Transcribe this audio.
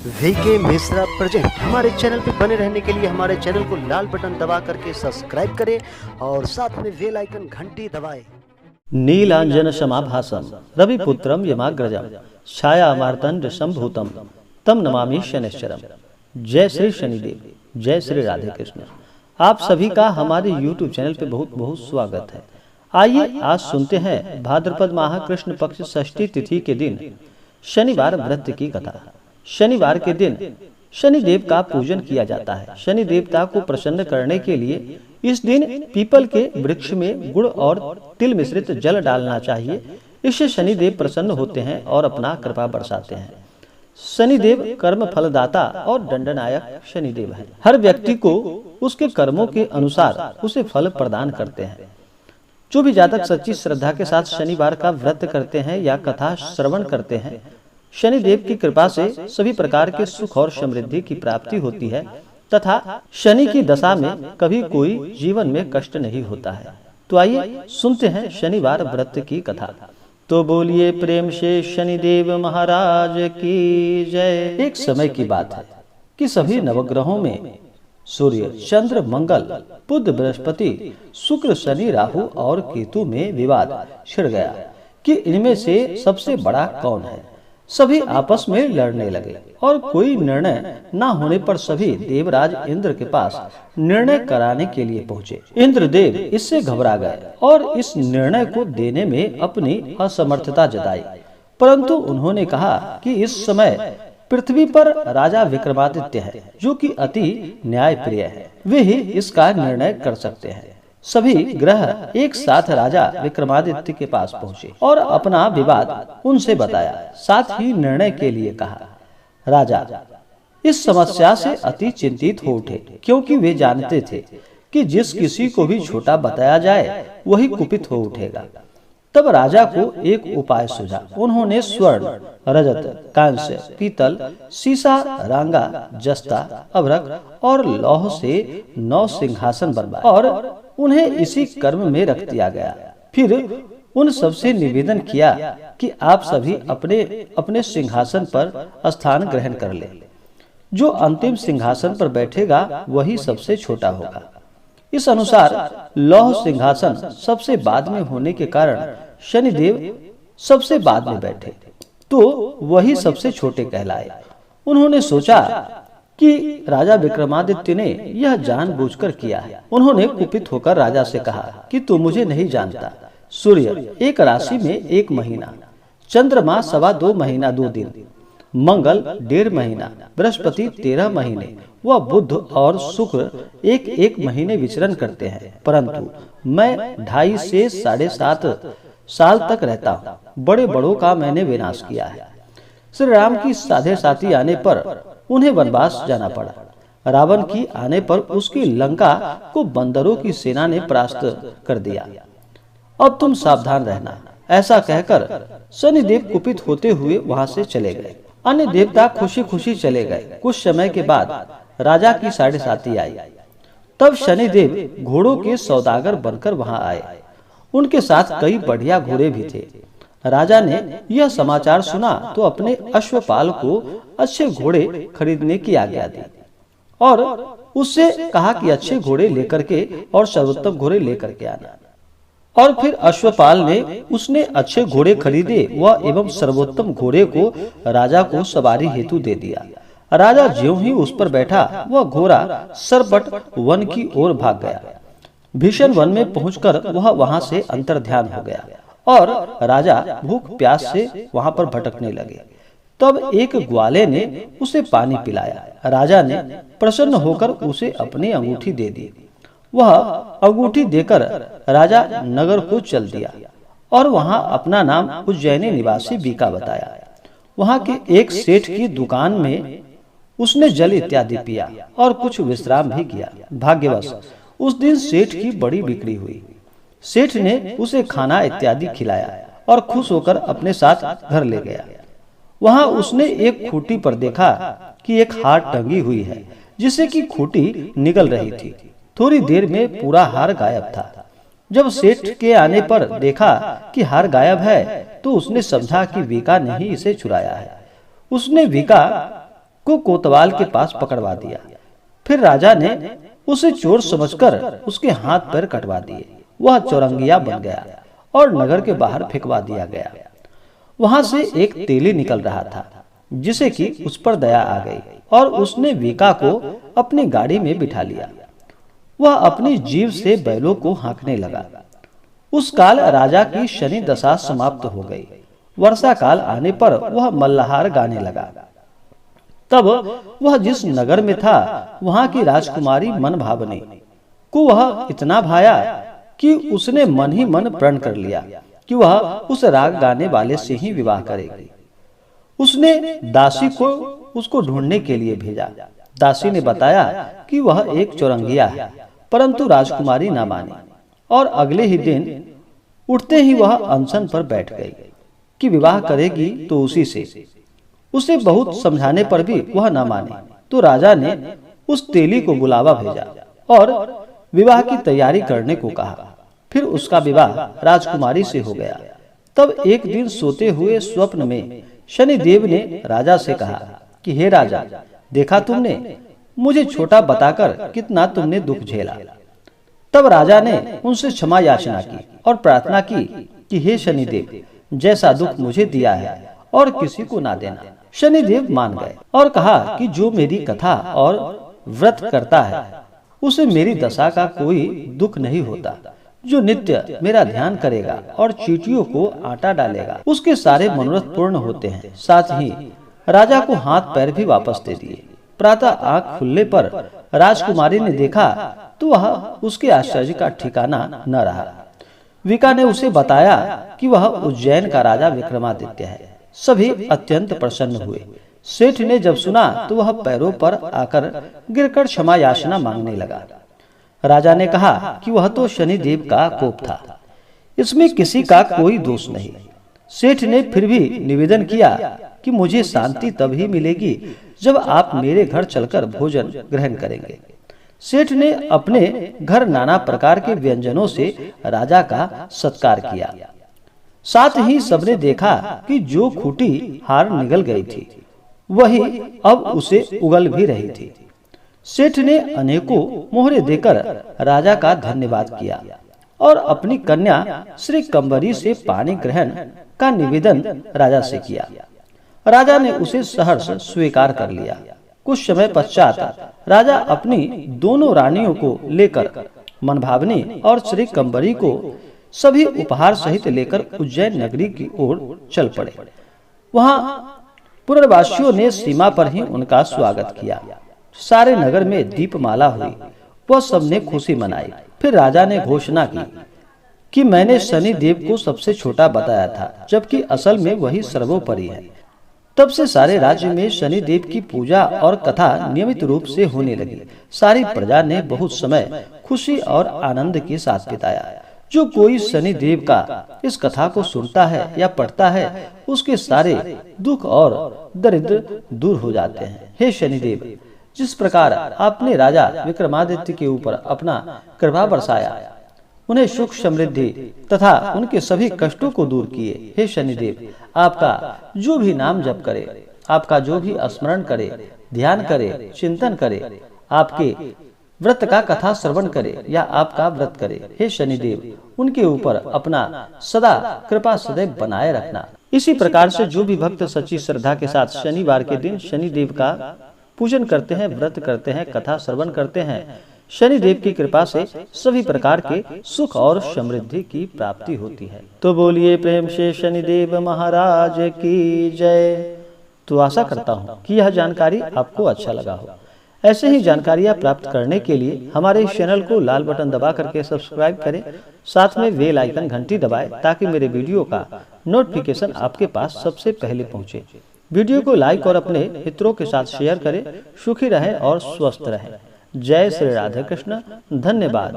VK Mishra present. हमारे channel पर बने रहने के लिए हमारे चैनल को लाल बटन दबा करके सब्सक्राइब करें और साथ में बेल आइकन घंटी दबाएं। नीलांजन समाभासम रविपुत्रम यमाग्रजम छाया मार्तंड संभूतम तम नमामि शनिश्चरम। जय श्री शनिदेव, जय श्री राधे कृष्ण। आप सभी का हमारे YouTube चैनल पे बहुत बहुत स्वागत है। आइए आज सुनते हैं भाद्रपद माह कृष्ण पक्ष षष्ठी तिथि के दिन शनिवार व्रत की कथा। शनिवार के दिन शनिदेव का पूजन किया जाता है। शनि देवता को प्रसन्न करने के लिए इस दिन पीपल के वृक्ष में गुड़ और तिल मिश्रित जल डालना चाहिए। इससे शनिदेव प्रसन्न होते हैं और अपना कृपा बरसाते हैं। शनिदेव कर्म फलदाता और दंडनायक शनिदेव है। हर व्यक्ति को उसके कर्मों के अनुसार उसे फल प्रदान करते हैं। जो भी जातक सच्ची श्रद्धा के साथ शनिवार का व्रत करते हैं या कथा श्रवण करते हैं, शनिदेव की कृपा से सभी प्रकार के सुख और समृद्धि की प्राप्ति होती है तथा शनि की दशा में कभी कोई जीवन में कष्ट नहीं होता है। तो आइए सुनते हैं शनिवार व्रत की कथा। तो बोलिए प्रेम से शनिदेव महाराज की जय। एक समय की बात है कि सभी नवग्रहों में सूर्य, चंद्र, मंगल, बुध, बृहस्पति, शुक्र, शनि, राहु और केतु में विवाद छिड़ गया कि इनमें से सबसे बड़ा कौन है। सभी आपस में लड़ने लगे और कोई निर्णय न होने पर सभी देवराज इंद्र के पास निर्णय कराने के लिए पहुँचे। इंद्रदेव इससे घबरा गए और इस निर्णय को देने में अपनी असमर्थता जताई, परंतु उन्होंने कहा कि इस समय पृथ्वी पर राजा विक्रमादित्य है, जो कि अति न्यायप्रिय है। वे ही इसका निर्णय कर सकते हैं। सभी ग्रह एक साथ राजा विक्रमादित्य के पास पहुँचे और अपना विवाद उनसे बताया, साथ ही निर्णय के लिए कहा। राजा इस समस्या से अति चिंतित हो उठे, क्योंकि वे जानते थे कि जिस किसी को भी छोटा बताया जाए वही कुपित हो उठेगा। तब राजा को एक उपाय सूझा। उन्होंने स्वर्ण, रजत, कांस्य, पीतल, सीसा, रांगा, जस्ता, अभ्रक और लौह से 9 सिंहासन बनवाए और उन्हें इसी कर्म में रख दिया गया। फिर उन सबसे निवेदन किया कि आप सभी अपने अपने सिंहासन पर स्थान ग्रहण कर ले। जो अंतिम सिंहासन पर बैठेगा वही सबसे छोटा होगा। इस अनुसार लौह सिंहासन सबसे बाद में होने के कारण शनिदेव सबसे बाद में बैठे, तो वही सबसे छोटे कहलाए। उन्होंने सोचा कि राजा विक्रमादित्य ने यह जानबूझकर किया है। उन्होंने कुपित होकर राजा से कहा कि तू मुझे नहीं जानता। सूर्य एक राशि में 1 महीना, चंद्रमा 2.25 महीना 2 दिन, मंगल 1.5 महीना, बृहस्पति 13 महीने व बुध और शुक्र 1-1 महीने विचरण करते हैं, परंतु मैं 2.5 से 7.5 साल तक रहता हूँ। बड़े बड़ों का मैंने विनाश किया है। श्री राम की साढ़े साथी आने पर उन्हें वनवास जाना पड़ा। रावण की आने पर उसकी लंका को बंदरों की सेना ने परास्त कर दिया। अब तुम सावधान रहना। ऐसा कहकर शनिदेव कुपित होते हुए वहां से चले गए। अन्य देवता खुशी खुशी चले गए। कुछ समय के बाद राजा की साढ़े साथी आई। तब शनिदेव घोड़ों के सौदागर बनकर वहां आए। उनके साथ कई बढ़िया घोड़े भी थे। राजा ने यह समाचार सुना तो अपने अश्वपाल को अच्छे घोड़े खरीदने की आज्ञा दी और उससे कहा कि अच्छे घोड़े लेकर के और सर्वोत्तम घोड़े लेकर के आना। और फिर अश्वपाल ने उसने अच्छे घोड़े खरीदे व एवं सर्वोत्तम घोड़े को राजा को सवारी हेतु दे दिया। राजा ज्यों ही उस पर बैठा वह घोड़ा सरपट वन की ओर भाग गया। भीषण वन में पहुंचकर वह वहां से अंतर्ध्यान हो गया और राजा भूख प्यास से वहां पर भटकने लगे। तब एक ग्वाले ने उसे पानी पिलाया। राजा ने प्रसन्न होकर उसे अपनी अंगूठी दे दी। वह अंगूठी देकर राजा नगर को चल दिया और वहां अपना नाम उज्जैनी निवासी बीका बताया। वहां के एक सेठ की दुकान में उसने जल इत्यादि पिया और कुछ विश्राम भी किया। भाग्यवश उस दिन सेठ की बड़ी बिक्री हुई। सेठ ने उसे खाना इत्यादि खिलाया और खुश होकर अपने साथ घर ले गया। वहां उसने एक खूंटी पर देखा कि एक हार टंगी हुई है, जिससे कि खूंटी निकल रही थी। थोड़ी देर में पूरा हार गायब था। जब सेठ के आने पर देखा कि हार गायब है तो उसने समझा कि वीका ने ही इसे चुराया है। उसने वीका को कोतवाल के पास पकड़वा दिया। फिर राजा ने उसे चोर समझकर उसके हाथ पैर कटवा दिए। वह चौरंगिया बन गया और नगर के बाहर फेंकवा दिया गया। वहां से एक तेली निकल रहा था, जिसे कि उस पर दया आ गई और उसने वीका को अपनी गाड़ी में बिठा लिया। वह अपनी जीभ से बैलों को हाँकने लगा। उस काल राजा की शनि दशा समाप्त हो गई। वर्षा काल आने पर वह मल्लहार गाने लगा। तब वह जिस नगर में था वहां की राजकुमारी मन भावनी को वह इतना भाया कि उसने मन ही मन प्रण कर लिया कि वह उस राग गाने वाले से ही विवाह करेगी। उसने दासी को उसको ढूंढने के लिए भेजा। दासी ने बताया कि वह एक चौरंगिया है, परंतु राजकुमारी ना मानी और अगले ही दिन उठते ही वह अनशन पर बैठ गई कि विवाह करेगी तो उसी से। उसे बहुत समझाने पर भी वह न मानी, तो राजा ने उस तेली को बुलावा भेजा और विवाह की तैयारी करने को कहा। फिर उसका विवाह राजकुमारी से हो गया। तब एक दिन सोते हुए स्वप्न में शनिदेव ने राजा से कहा कि हे राजा, देखा तुमने, मुझे छोटा बताकर कितना तुमने दुख झेला। तब राजा ने उनसे क्षमा याचना की और प्रार्थना की कि हे शनिदेव, जैसा दुख मुझे दिया है और किसी को ना देना। शनिदेव मान गए और कहा कि जो मेरी कथा और व्रत करता है उसे मेरी दशा का कोई दुख नहीं होता। जो नित्य मेरा ध्यान करेगा और चींटियों को आटा डालेगा उसके सारे मनोरथ पूर्ण होते हैं। साथ ही राजा को हाथ पैर भी वापस दे दिए। प्रातः आंख खुलने पर राजकुमारी ने देखा तो वह उसके आश्चर्य का ठिकाना न रहा। वीका ने उसे बताया कि वह उज्जैन का राजा विक्रमादित्य है। सभी अत्यंत प्रसन्न हुए। सेठ ने जब सुना तो वह पैरों पर आकर गिरकर क्षमा याचना मांगने लगा। राजा ने कहा कि वह तो शनिदेव का कोप था, इसमें किसी का कोई दोष नहीं। सेठ ने फिर भी निवेदन किया कि मुझे शांति तभी मिलेगी जब आप मेरे घर चलकर भोजन ग्रहण करेंगे। सेठ ने अपने घर नाना प्रकार के व्यंजनों से राजा का सत्कार किया। साथ ही सबने देखा कि जो खूंटी हार निगल गई थी वही अब उसे उगल भी रही थी। सेठ ने अनेकों मोहरे देकर राजा का धन्यवाद किया और अपनी कन्या श्री कंबरी से पानी ग्रहण का निवेदन राजा से किया। राजा ने उसे सहर्ष स्वीकार कर लिया। कुछ समय पश्चात राजा अपनी दोनों रानियों को लेकर मनभावनी और श्री कंबरी को सभी उपहार सहित लेकर उज्जैन नगरी की ओर चल पड़े। वहां पुनर्वासियों ने सीमा पर ही उनका स्वागत किया। सारे नगर में दीपमाला हुई। वह सबने खुशी मनाई। फिर राजा ने घोषणा की कि मैंने शनि देव को सबसे छोटा बताया था, जबकि असल में वही सर्वोपरि है। तब से सारे राज्य में शनि देव की पूजा और कथा नियमित रूप से होने लगी। सारी प्रजा ने बहुत समय खुशी और आनंद के साथ बिताया। जो कोई शनि देव का इस कथा को सुनता है या पढ़ता है उसके सारे दुख और दरिद्र दूर हो जाते हैं। हे शनिदेव, जिस प्रकार आपने राजा विक्रमादित्य के ऊपर अपना कृपा बरसाया, उन्हें सुख समृद्धि तथा उनके सभी कष्टों को दूर किए। हे शनिदेव, आपका जो भी नाम जप करे, आपका जो भी स्मरण करे, ध्यान करे, चिंतन करे, आपके व्रत का कथा श्रवण करे या आपका व्रत करे, हे शनिदेव, उनके ऊपर अपना सदा कृपा सदैव बनाए रखना। इसी प्रकार से जो भी भक्त सच्ची श्रद्धा के साथ शनिवार के दिन शनिदेव का पूजन करते हैं, व्रत करते हैं, कथा श्रवण करते हैं, शनिदेव की कृपा से सभी प्रकार के सुख और समृद्धि की प्राप्ति होती है। तो बोलिए प्रेम से शनिदेव महाराज की जय। तो आशा करता हूँ कि यह जानकारी आपको अच्छा लगा हो। ऐसे ही जानकारियाँ प्राप्त करने के लिए हमारे इस चैनल को लाल बटन दबा करके सब्सक्राइब करें, साथ में बेल आइकन घंटी दबाएं ताकि मेरे वीडियो का नोटिफिकेशन आपके पास सबसे पहले पहुंचे। वीडियो को लाइक और अपने मित्रों के साथ शेयर करें। सुखी रहें और स्वस्थ रहें। जय श्री राधे कृष्ण। धन्यवाद।